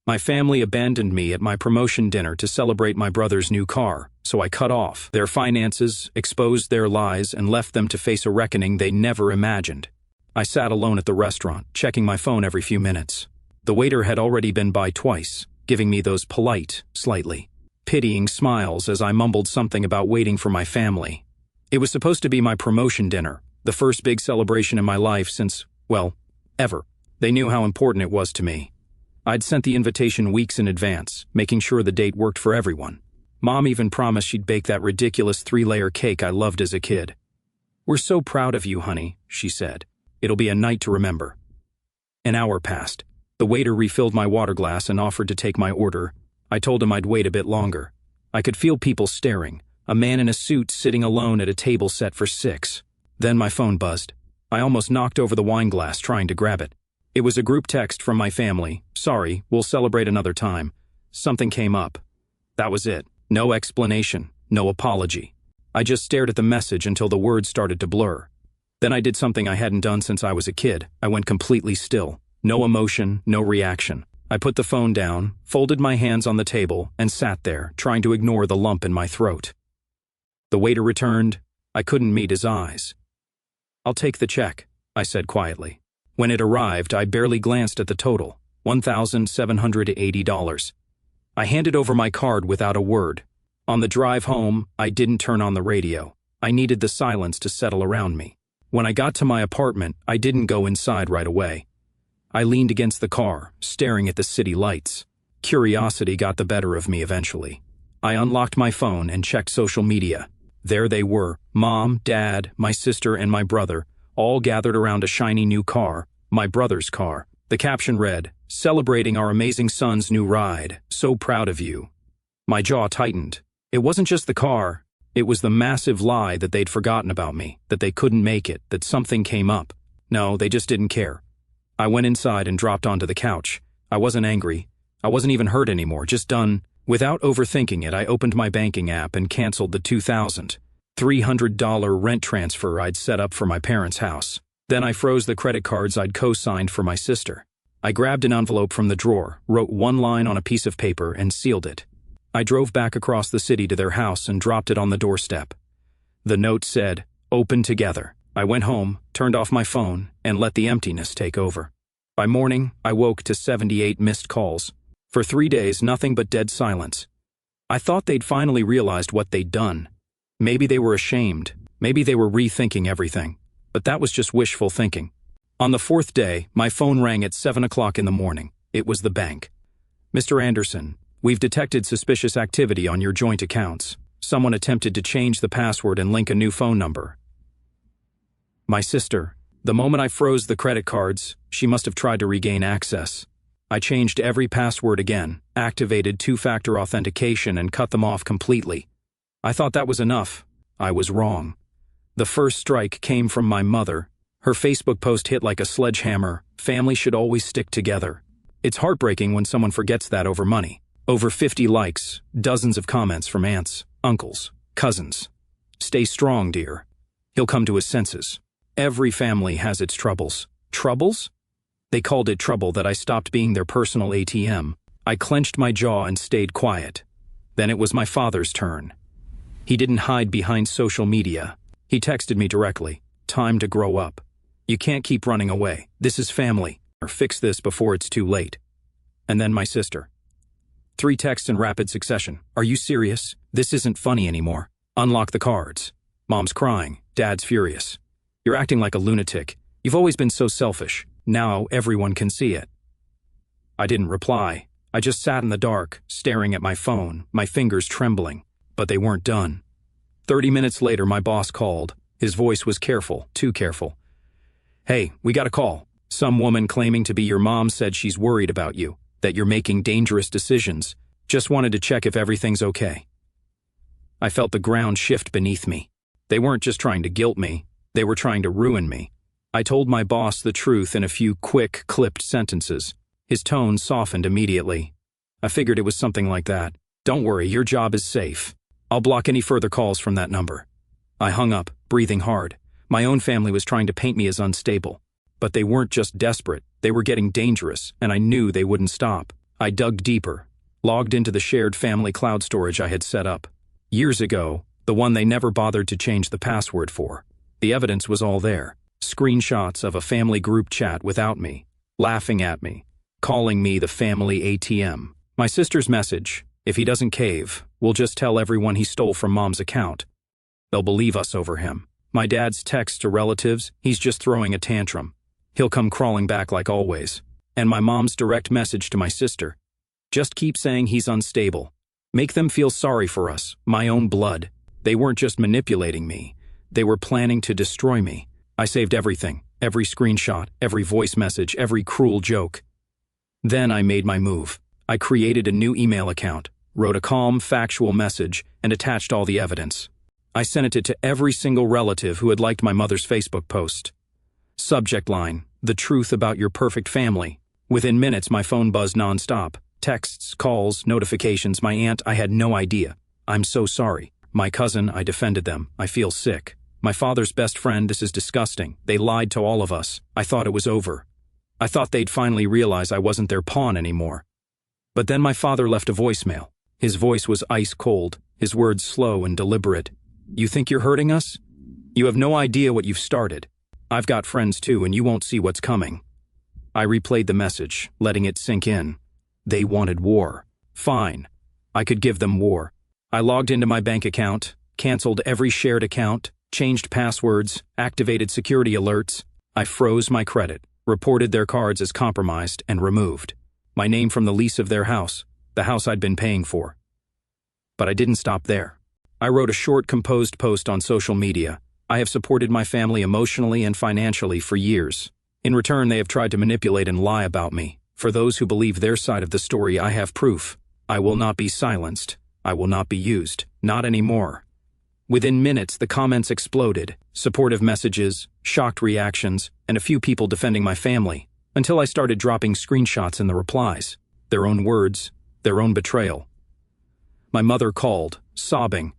My family abandoned me at my promotion dinner to celebrate my brother's new car, so I cut off their finances, exposed their lies, and left them to face a reckoning they never imagined. I sat alone at the restaurant, checking my phone every few minutes. The waiter had already been by twice, giving me those polite, slightly pitying smiles as I mumbled something about waiting for my family. It was supposed to be my promotion dinner, the first big celebration in my life since, well, ever. They knew how important it was to me. I'd sent the invitation weeks in advance, making sure the date worked for everyone. Mom even promised she'd bake that ridiculous 3-layer cake I loved as a kid. "We're so proud of you, honey," she said. "It'll be a night to remember." An hour passed. The waiter refilled my water glass and offered to take my order. I told him I'd wait a bit longer. I could feel people staring, a man in a suit sitting alone at a table set for 6. Then my phone buzzed. I almost knocked over the wine glass trying to grab it. It was a group text from my family. "Sorry, we'll celebrate another time. Something came up." That was it. No explanation, no apology. I just stared at the message until the words started to blur. Then I did something I hadn't done since I was a kid. I went completely still. No emotion, no reaction. I put the phone down, folded my hands on the table, and sat there, trying to ignore the lump in my throat. The waiter returned. I couldn't meet his eyes. "I'll take the check," I said quietly. When it arrived, I barely glanced at the total, $1,780. I handed over my card without a word. On the drive home, I didn't turn on the radio. I needed the silence to settle around me. When I got to my apartment, I didn't go inside right away. I leaned against the car, staring at the city lights. Curiosity got the better of me eventually. I unlocked my phone and checked social media. There they were, Mom, Dad, my sister, and my brother, all gathered around a shiny new car, my brother's car. The caption read, "Celebrating our amazing son's new ride. So proud of you." My jaw tightened. It wasn't just the car. It was the massive lie that they'd forgotten about me, that they couldn't make it, that something came up. No, they just didn't care. I went inside and dropped onto the couch. I wasn't angry. I wasn't even hurt anymore, just done. Without overthinking it, I opened my banking app and canceled the $2,300 rent transfer I'd set up for my parents' house. Then I froze the credit cards I'd co-signed for my sister. I grabbed an envelope from the drawer, wrote one line on a piece of paper, and sealed it. I drove back across the city to their house and dropped it on the doorstep. The note said, "Open together." I went home, turned off my phone, and let the emptiness take over. By morning, I woke to 78 missed calls. For 3 days, nothing but dead silence. I thought they'd finally realized what they'd done. Maybe they were ashamed. Maybe they were rethinking everything. But that was just wishful thinking. On the 4th day, my phone rang at 7 o'clock in the morning. It was the bank. "Mr. Anderson, we've detected suspicious activity on your joint accounts. Someone attempted to change the password and link a new phone number." My sister. The moment I froze the credit cards, she must have tried to regain access. I changed every password again, activated 2-factor authentication, and cut them off completely. I thought that was enough. I was wrong. The first strike came from my mother. Her Facebook post hit like a sledgehammer. "Family should always stick together." It's heartbreaking when someone forgets that over money. Over 50 likes, dozens of comments from aunts, uncles, cousins. "Stay strong, dear. He'll come to his senses." Every family has its troubles. Troubles? They called it trouble that I stopped being their personal ATM. I clenched my jaw and stayed quiet. Then it was my father's turn. He didn't hide behind social media. He texted me directly. "Time to grow up. You can't keep running away. This is family. Or fix this before it's too late." And then my sister. 3 texts in rapid succession. "Are you serious? This isn't funny anymore. Unlock the cards." Mom's crying. Dad's furious. "You're acting like a lunatic. You've always been so selfish. Now everyone can see it." I didn't reply. I just sat in the dark, staring at my phone, my fingers trembling. But they weren't done. 30 minutes later, my boss called. His voice was careful, too careful. "Hey, we got a call. Some woman claiming to be your mom said she's worried about you, that you're making dangerous decisions. Just wanted to check if everything's okay." I felt the ground shift beneath me. They weren't just trying to guilt me. They were trying to ruin me. I told my boss the truth in a few quick, clipped sentences. His tone softened immediately. I figured it was something like that. "Don't worry, your job is safe. I'll block any further calls from that number." I hung up, breathing hard. My own family was trying to paint me as unstable. But they weren't just desperate, they were getting dangerous, and I knew they wouldn't stop. I dug deeper, logged into the shared family cloud storage I had set up. Years ago, the one they never bothered to change the password for. The evidence was all there. Screenshots of a family group chat without me, laughing at me, calling me the family ATM. My sister's message, if he doesn't cave, we'll just tell everyone he stole from Mom's account. They'll believe us over him. My dad's text to relatives, he's just throwing a tantrum. He'll come crawling back like always. And my mom's direct message to my sister, just keep saying he's unstable. Make them feel sorry for us, my own blood. They weren't just manipulating me. They were planning to destroy me. I saved everything, every screenshot, every voice message, every cruel joke. Then I made my move. I created a new email account, wrote a calm, factual message, and attached all the evidence. I sent it to every single relative who had liked my mother's Facebook post. Subject line, the truth about your perfect family. Within minutes, my phone buzzed nonstop. Texts, calls, notifications. My aunt, I had no idea. I'm so sorry. My cousin, I defended them. I feel sick. My father's best friend, this is disgusting. They lied to all of us. I thought it was over. I thought they'd finally realize I wasn't their pawn anymore. But then my father left a voicemail. His voice was ice cold, his words slow and deliberate. You think you're hurting us? You have no idea what you've started. I've got friends too, and you won't see what's coming. I replayed the message, letting it sink in. They wanted war. Fine. I could give them war. I logged into my bank account, canceled every shared account, changed passwords, activated security alerts. I froze my credit, reported their cards as compromised, and removed my name from the lease of their house, the house I'd been paying for. But I didn't stop there. I wrote a short, composed post on social media. I have supported my family emotionally and financially for years. In return, they have tried to manipulate and lie about me. For those who believe their side of the story, I have proof. I will not be silenced. I will not be used. Not anymore. Within minutes, the comments exploded. Supportive messages, shocked reactions, and a few people defending my family, until I started dropping screenshots in the replies. Their own words, their own betrayal. My mother called, sobbing.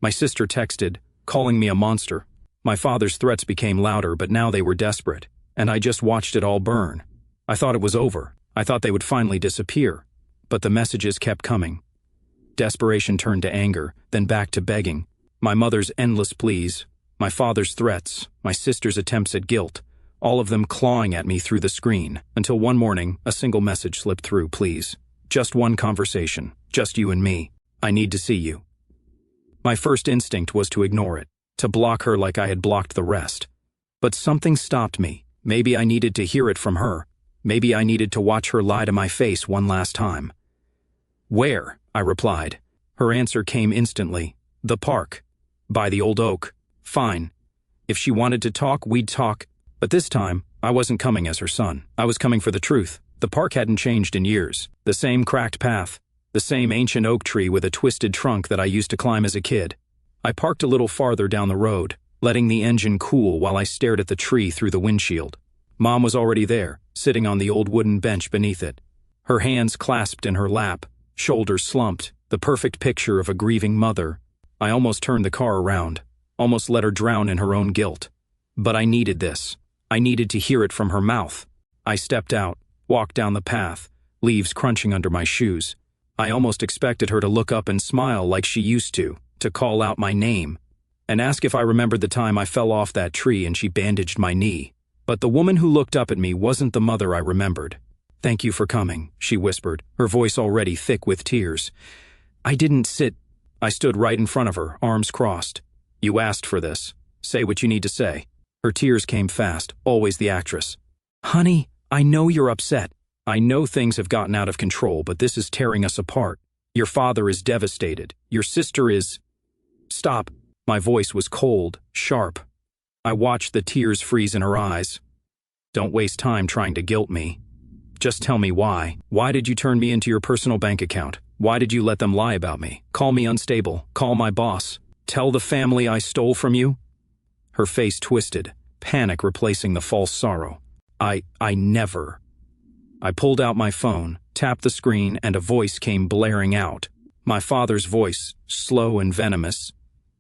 My sister texted, calling me a monster. My father's threats became louder, but now they were desperate, and I just watched it all burn. I thought it was over. I thought they would finally disappear. But the messages kept coming. Desperation turned to anger, then back to begging. My mother's endless pleas, my father's threats, my sister's attempts at guilt, all of them clawing at me through the screen, until one morning, a single message slipped through, please. Just one conversation, just you and me. I need to see you. My first instinct was to ignore it, to block her like I had blocked the rest. But something stopped me. Maybe I needed to hear it from her. Maybe I needed to watch her lie to my face one last time. Where? I replied. Her answer came instantly. The park. By the old oak. Fine. If she wanted to talk, we'd talk. But this time, I wasn't coming as her son. I was coming for the truth. The park hadn't changed in years. The same cracked path. The same ancient oak tree with a twisted trunk that I used to climb as a kid. I parked a little farther down the road, letting the engine cool while I stared at the tree through the windshield. Mom was already there, sitting on the old wooden bench beneath it. Her hands clasped in her lap, shoulders slumped, the perfect picture of a grieving mother. I almost turned the car around, almost let her drown in her own guilt. But I needed this. I needed to hear it from her mouth. I stepped out, walked down the path, leaves crunching under my shoes. I almost expected her to look up and smile like she used to call out my name, and ask if I remembered the time I fell off that tree and she bandaged my knee. But the woman who looked up at me wasn't the mother I remembered. Thank you for coming, she whispered, her voice already thick with tears. I didn't sit. I stood right in front of her, arms crossed. You asked for this. Say what you need to say. Her tears came fast, always the actress. Honey, I know you're upset. I know things have gotten out of control, but this is tearing us apart. Your father is devastated. Your sister is... Stop. My voice was cold, sharp. I watched the tears freeze in her eyes. Don't waste time trying to guilt me. Just tell me why. Why did you turn me into your personal bank account? Why did you let them lie about me? Call me unstable. Call my boss. Tell the family I stole from you? Her face twisted, panic replacing the false sorrow. I never. I pulled out my phone, tapped the screen, and a voice came blaring out. My father's voice, slow and venomous.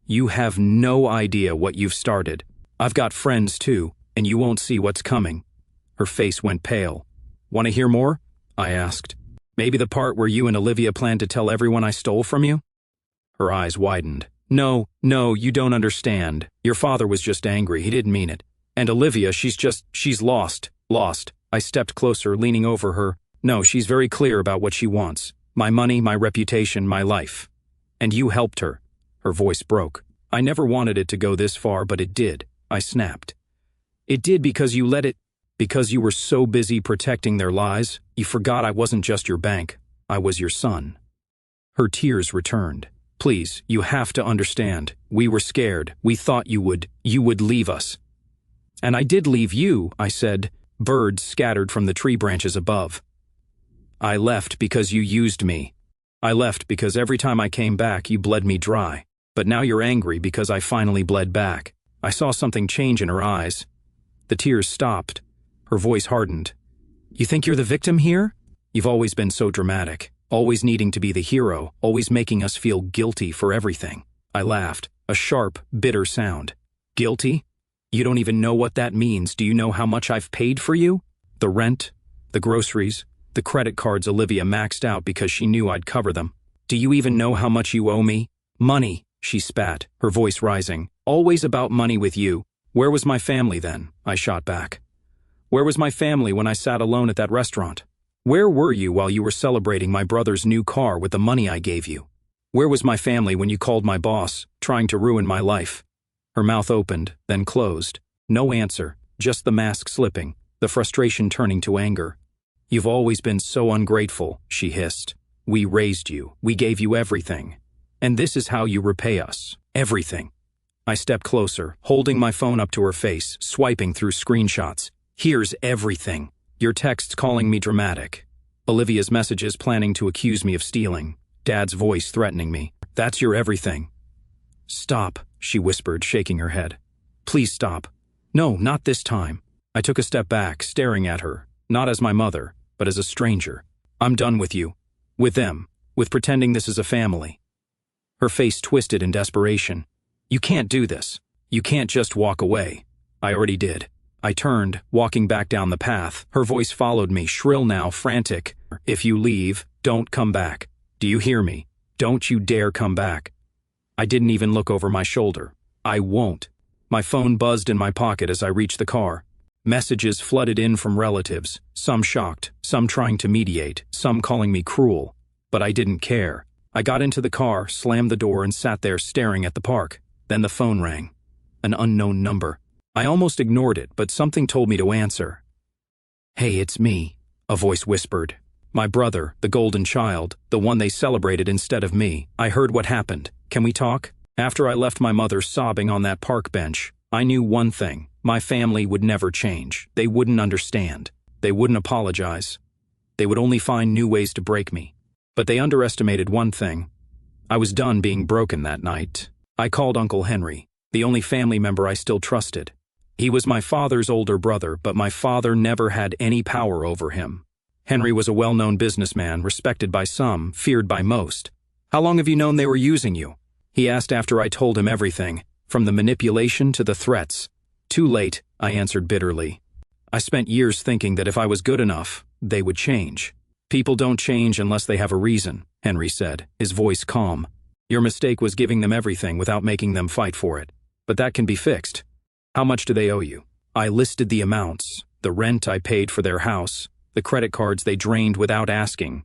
You have no idea what you've started. I've got friends too, and you won't see what's coming. Her face went pale. Want to hear more? I asked. Maybe the part where you and Olivia planned to tell everyone I stole from you? Her eyes widened. No, you don't understand. Your father was just angry, he didn't mean it. And Olivia, she's lost. I stepped closer, leaning over her. No, she's very clear about what she wants. My money, my reputation, my life. And you helped her. Her voice broke. I never wanted it to go this far, but it did. I snapped. It did because you let it. Because you were so busy protecting their lies, you forgot I wasn't just your bank. I was your son. Her tears returned. Please, you have to understand. We were scared. We thought you would leave us. And I did leave you, I said. Birds scattered from the tree branches above. I left because you used me. I left because every time I came back, you bled me dry. But now you're angry because I finally bled back. I saw something change in her eyes. The tears stopped. Her voice hardened. You think you're the victim here? You've always been so dramatic, always needing to be the hero, always making us feel guilty for everything. I laughed, a sharp, bitter sound. Guilty? You don't even know what that means. Do you know how much I've paid for you? The rent, the groceries, the credit cards Olivia maxed out because she knew I'd cover them. Do you even know how much you owe me? Money, she spat, her voice rising. Always about money with you. Where was my family then? I shot back. Where was my family when I sat alone at that restaurant? Where were you while you were celebrating my brother's new car with the money I gave you? Where was my family when you called my boss, trying to ruin my life? Her mouth opened, then closed. No answer, just the mask slipping, the frustration turning to anger. You've always been so ungrateful, she hissed. We raised you, we gave you everything. And this is how you repay us. Everything. I stepped closer, holding my phone up to her face, swiping through screenshots. Here's everything. Your texts calling me dramatic. Olivia's messages planning to accuse me of stealing. Dad's voice threatening me. That's your everything. Stop, she whispered, shaking her head. Please stop. No, not this time. I took a step back, staring at her, not as my mother, but as a stranger. I'm done with you. With them. With pretending this is a family. Her face twisted in desperation. You can't do this. You can't just walk away. I already did. I turned, walking back down the path. Her voice followed me, shrill now, frantic. If you leave, don't come back. Do you hear me? Don't you dare come back. I didn't even look over my shoulder. I won't. My phone buzzed in my pocket as I reached the car. Messages flooded in from relatives, some shocked, some trying to mediate, some calling me cruel. But I didn't care. I got into the car, slammed the door, and sat there staring at the park. Then the phone rang. An unknown number. I almost ignored it, but something told me to answer. Hey, it's me, a voice whispered. My brother, the golden child, the one they celebrated instead of me. I heard what happened. Can we talk? After I left my mother sobbing on that park bench, I knew one thing. My family would never change. They wouldn't understand. They wouldn't apologize. They would only find new ways to break me. But they underestimated one thing. I was done being broken that night. I called Uncle Henry, the only family member I still trusted. He was my father's older brother, but my father never had any power over him. Henry was a well-known businessman, respected by some, feared by most. How long have you known they were using you? He asked after I told him everything, from the manipulation to the threats. Too late, I answered bitterly. I spent years thinking that if I was good enough, they would change. People don't change unless they have a reason, Henry said, his voice calm. Your mistake was giving them everything without making them fight for it. But that can be fixed. How much do they owe you? I listed the amounts, the rent I paid for their house, the credit cards they drained without asking,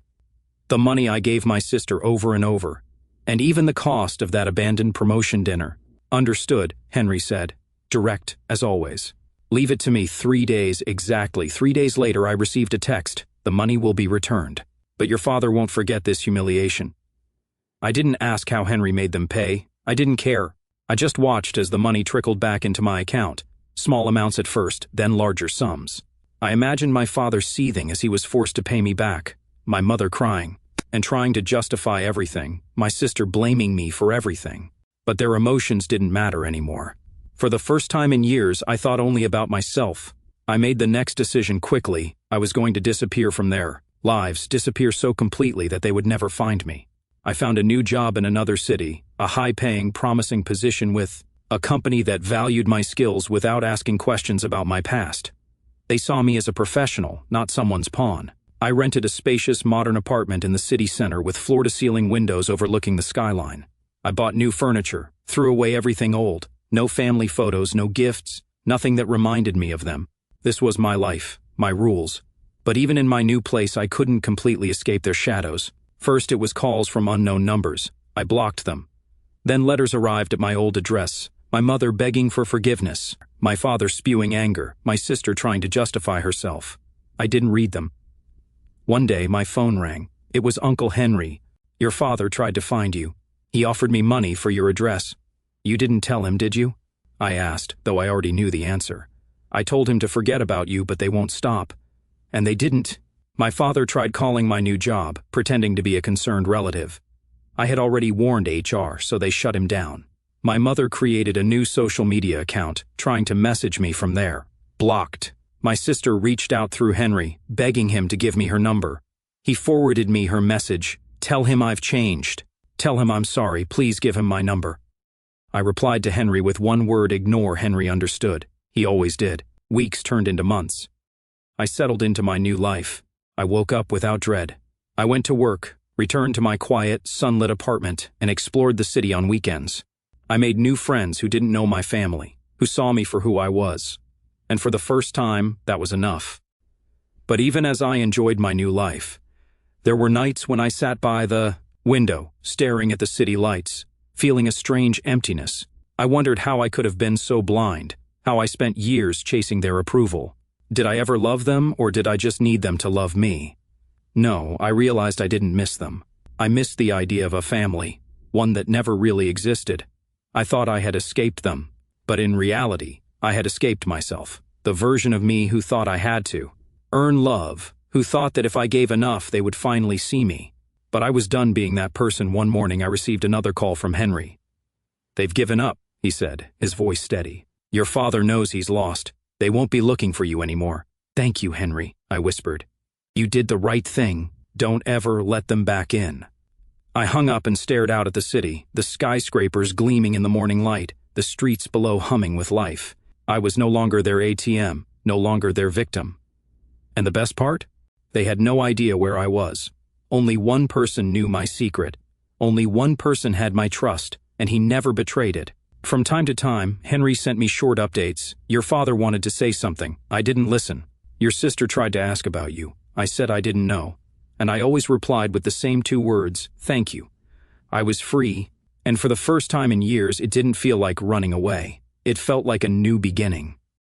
the money I gave my sister over and over, and even the cost of that abandoned promotion dinner. Understood, Henry said, direct as always. Leave it to me 3 days exactly. 3 days later I received a text. The money will be returned. But your father won't forget this humiliation. I didn't ask how Henry made them pay. I didn't care. I just watched as the money trickled back into my account. Small amounts at first, then larger sums. I imagined my father seething as he was forced to pay me back, my mother crying, and trying to justify everything, my sister blaming me for everything. But their emotions didn't matter anymore. For the first time in years, I thought only about myself. I made the next decision quickly. I was going to disappear from their lives, disappear so completely that they would never find me. I found a new job in another city, a high-paying, promising position with a company that valued my skills without asking questions about my past. They saw me as a professional, not someone's pawn. I rented a spacious, modern apartment in the city center with floor-to-ceiling windows overlooking the skyline. I bought new furniture, threw away everything old, no family photos, no gifts, nothing that reminded me of them. This was my life, my rules. But even in my new place, I couldn't completely escape their shadows. First, it was calls from unknown numbers. I blocked them. Then letters arrived at my old address, my mother begging for forgiveness, my father spewing anger, my sister trying to justify herself. I didn't read them. One day, my phone rang. It was Uncle Henry. Your father tried to find you. He offered me money for your address. You didn't tell him, did you? I asked, though I already knew the answer. I told him to forget about you, but they won't stop. And they didn't. My father tried calling my new job, pretending to be a concerned relative. I had already warned HR, so they shut him down. My mother created a new social media account, trying to message me from there. Blocked. My sister reached out through Henry, begging him to give me her number. He forwarded me her message. Tell him I've changed. Tell him I'm sorry, please give him my number. I replied to Henry with one word, ignore. Henry understood. He always did. Weeks turned into months. I settled into my new life. I woke up without dread. I went to work, returned to my quiet, sunlit apartment, and explored the city on weekends. I made new friends who didn't know my family, who saw me for who I was. And for the first time, that was enough. But even as I enjoyed my new life, there were nights when I sat by the window, staring at the city lights, feeling a strange emptiness. I wondered how I could have been so blind, how I spent years chasing their approval. Did I ever love them, or did I just need them to love me? No, I realized I didn't miss them. I missed the idea of a family, one that never really existed. I thought I had escaped them, but in reality, I had escaped myself, the version of me who thought I had to earn love, who thought that if I gave enough, they would finally see me. But I was done being that person. One morning, I received another call from Henry. They've given up, he said, his voice steady. Your father knows he's lost. They won't be looking for you anymore. Thank you, Henry, I whispered. You did the right thing. Don't ever let them back in. I hung up and stared out at the city, the skyscrapers gleaming in the morning light, the streets below humming with life. I was no longer their ATM, no longer their victim. And the best part? They had no idea where I was. Only one person knew my secret. Only one person had my trust, and he never betrayed it. From time to time, Henry sent me short updates. Your father wanted to say something. I didn't listen. Your sister tried to ask about you. I said I didn't know. And I always replied with the same two words, thank you. I was free, and for the first time in years, it didn't feel like running away. It felt like a new beginning.